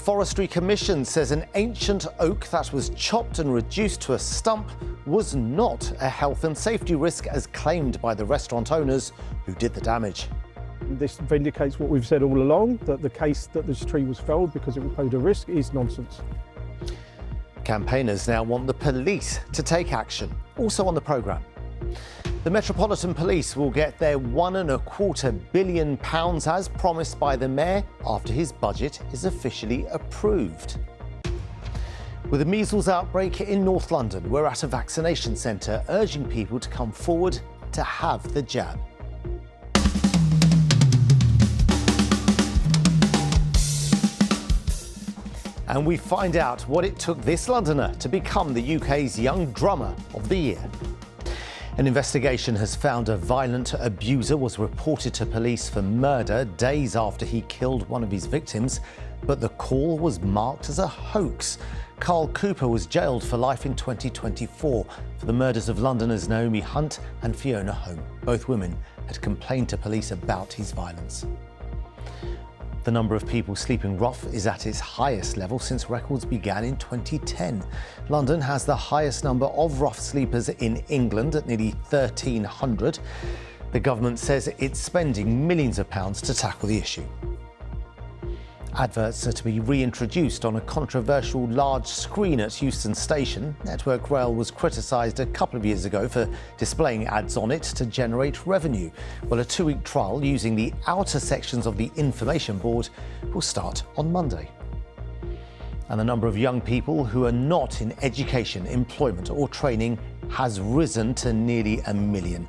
Forestry Commission says an ancient oak that was chopped and reduced to a stump was not a health and safety risk as claimed by the restaurant owners who did the damage. This vindicates what we've said all along, that the case that this tree was felled because it posed a risk is nonsense. Campaigners now want the police to take action. Also on the programme, the Metropolitan Police will get their £1.25 billion as promised by the Mayor after his budget is officially approved. With a measles outbreak in North London, we're at a vaccination centre urging people to come forward to have the jab. And we find out what it took this Londoner to become the UK's Young Drummer of the Year. An investigation has found a violent abuser was reported to police for murder days after he killed one of his victims, but the call was marked as a hoax. Carl Cooper was jailed for life in 2024 for the murders of Londoners Naomi Hunt and Fiona Home. Both women had complained to police about his violence. The number of people sleeping rough is at its highest level since records began in 2010. London has the highest number of rough sleepers in England at nearly 1,300. The government says it's spending millions of pounds to tackle the issue. Adverts are to be reintroduced on a controversial large screen at Euston Station. Network Rail was criticised a couple of years ago for displaying ads on it to generate revenue. Well, a 2-week trial using the outer sections of the information board will start on Monday. And the number of young people who are not in education, employment or training has risen to nearly 1 million.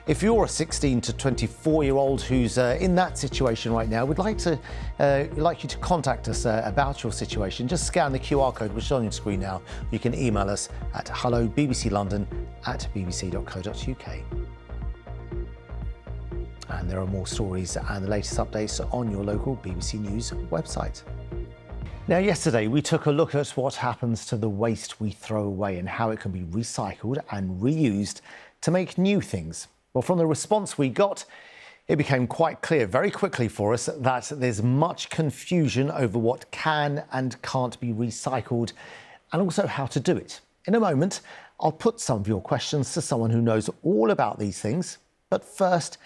If you're a 16 to 24-year-old who's in that situation right now, we'd like you to contact us about your situation. Just scan the QR code which is on your screen now. You can email us at hello@bbclondon@bbc.co.uk. And there are more stories and the latest updates on your local BBC News website. Now, yesterday we took a look at what happens to the waste we throw away and how it can be recycled and reused to make new things. Well, from the response we got, it became quite clear very quickly for us that there's much confusion over what can and can't be recycled and also how to do it. In a moment, I'll put some of your questions to someone who knows all about these things. But first,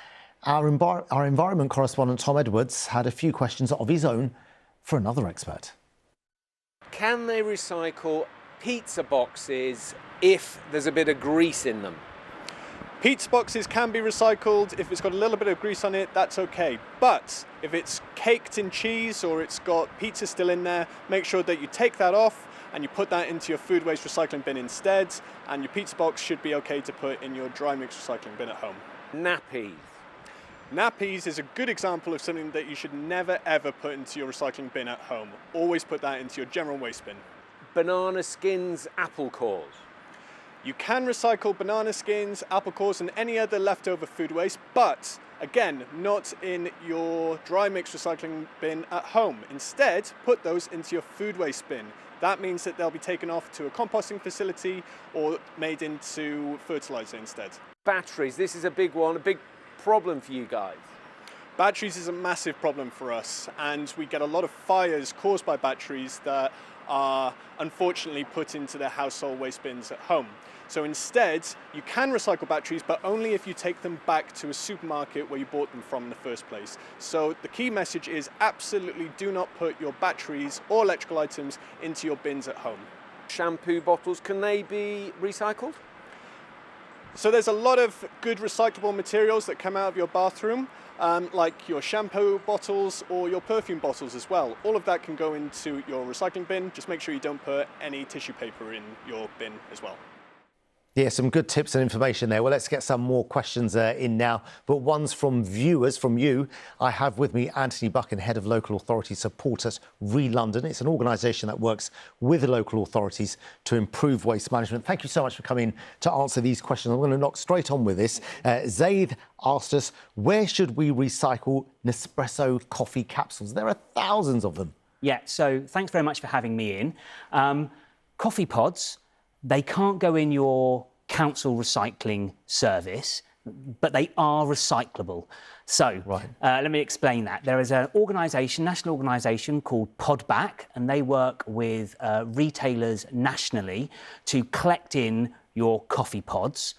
our environment correspondent Tom Edwards had a few questions of his own for another expert. Can they recycle pizza boxes if there's a bit of grease in them? Pizza boxes can be recycled. If it's got a little bit of grease on it, that's okay. But if it's caked in cheese or it's got pizza still in there, make sure that you take that off and you put that into your food waste recycling bin instead, and your pizza box should be okay to put in your dry mix recycling bin at home. Nappies. Nappies is a good example of something that you should never ever put into your recycling bin at home. Always put that into your general waste bin. Banana skins, apple cores. You can recycle banana skins, apple cores and any other leftover food waste, but again, not in your dry mix recycling bin at home. Instead, put those into your food waste bin. That means that they'll be taken off to a composting facility or made into fertilizer instead. Batteries, this is a big one, a big problem for you guys. Batteries is a massive problem for us, and we get a lot of fires caused by batteries that are unfortunately put into their household waste bins at home. So instead, you can recycle batteries, but only if you take them back to a supermarket where you bought them from in the first place. So the key message is absolutely do not put your batteries or electrical items into your bins at home. Shampoo bottles, can they be recycled? So there's a lot of good recyclable materials that come out of your bathroom, like your shampoo bottles or your perfume bottles as well. All of that can go into your recycling bin. Just make sure you don't put any tissue paper in your bin as well. Yeah, some good tips and information there. Well, let's get some more questions in now, but ones from viewers, from you. I have with me Anthony Buchan, Head of Local Authority Support at Re-London. It's an organisation that works with the local authorities to improve waste management. Thank you so much for coming to answer these questions. I'm going to knock straight on with this. Zaid asked us, where should we recycle Nespresso coffee capsules? There are thousands of them. Yeah, so thanks very much for having me in. Coffee pods, they can't go in your council recycling service. but they are recyclable. So let me explain that. There is an organisation, national organisation called Podback, and they work with retailers nationally to collect in your coffee pods.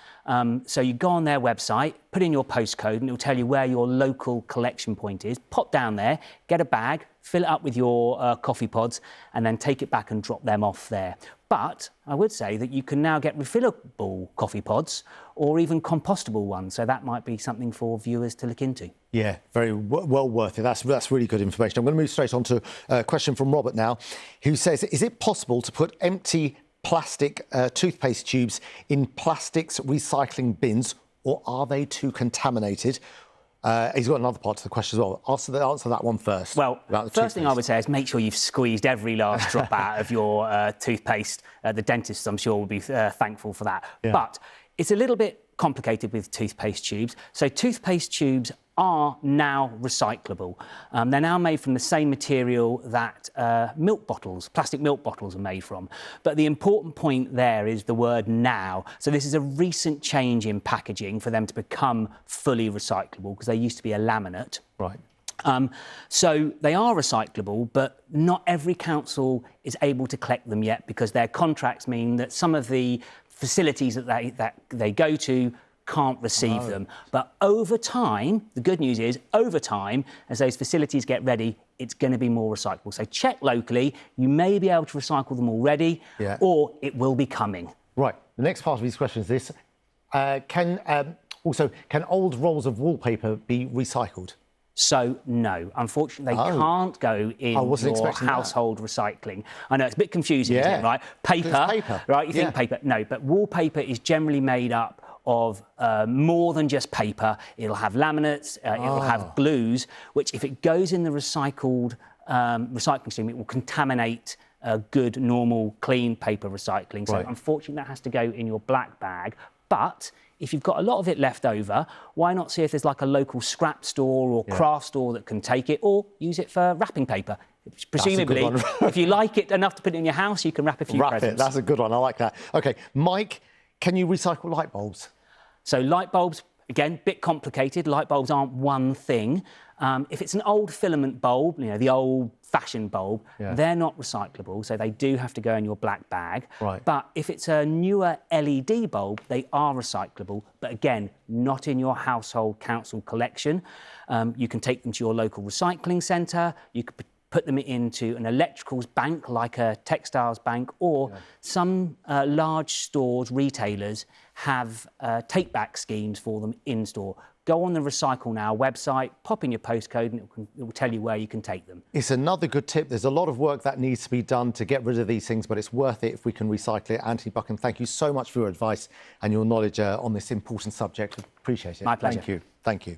So you go on their website, put in your postcode, and it'll tell you where your local collection point is. Pop down there, get a bag, fill it up with your coffee pods, and then take it back and drop them off there. But I would say that you can now get refillable coffee pods or even compostable ones. So that might be something for viewers to look into. Yeah, very well worth it. That's really good information. I'm going to move straight on to a question from Robert now, who says, is it possible to put empty plastic toothpaste tubes in plastics recycling bins, or are they too contaminated? He's got another part to the question as well. Answer that one first. Well, the first thing I would say is make sure you've squeezed every last drop out of your toothpaste. The dentists, I'm sure, will be thankful for that. Yeah. But it's a little bit complicated with toothpaste tubes. So toothpaste tubes are now recyclable. They're now made from the same material that milk bottles, plastic milk bottles are made from. But the important point there is the word now. So this is a recent change in packaging for them to become fully recyclable, because they used to be a laminate. Right. So they are recyclable, but not every council is able to collect them yet, because their contracts mean that some of the facilities that they go to can't receive them. But over time, the good news is, over time, as those facilities get ready, it's going to be more recyclable. So check locally. You may be able to recycle them already, or it will be coming. Right. The next part of these questions is this. Can old rolls of wallpaper be recycled? So, no. Unfortunately, they can't go in your household recycling. I know, it's a bit confusing, isn't it, right? Paper, right? You think paper. No, but wallpaper is generally made up of more than just paper. It'll have laminates, it'll have glues, which if it goes in the recycling stream, it will contaminate good, normal, clean paper recycling. So unfortunately, that has to go in your black bag. But if you've got a lot of it left over, why not see if there's like a local scrap store or craft store that can take it, or use it for wrapping paper? Presumably, if you like it enough to put it in your house, you can wrap a few presents. That's a good one. I like that. OK, Mike, can you recycle light bulbs? So light bulbs, again, bit complicated. Light bulbs aren't one thing. If it's an old filament bulb, you know, the old-fashioned bulb, they're not recyclable, so they do have to go in your black bag. Right. But if it's a newer LED bulb, they are recyclable, but again, not in your household council collection. You can take them to your local recycling centre. You could put them into an electricals bank, like a textiles bank, or some large stores, retailers, have take-back schemes for them in-store. Go on the Recycle Now website, pop in your postcode, and it will tell you where you can take them. It's another good tip. There's a lot of work that needs to be done to get rid of these things, but it's worth it if we can recycle it. Anthony Buchan, thank you so much for your advice and your knowledge on this important subject. Appreciate it. My pleasure. Thank you. Thank you.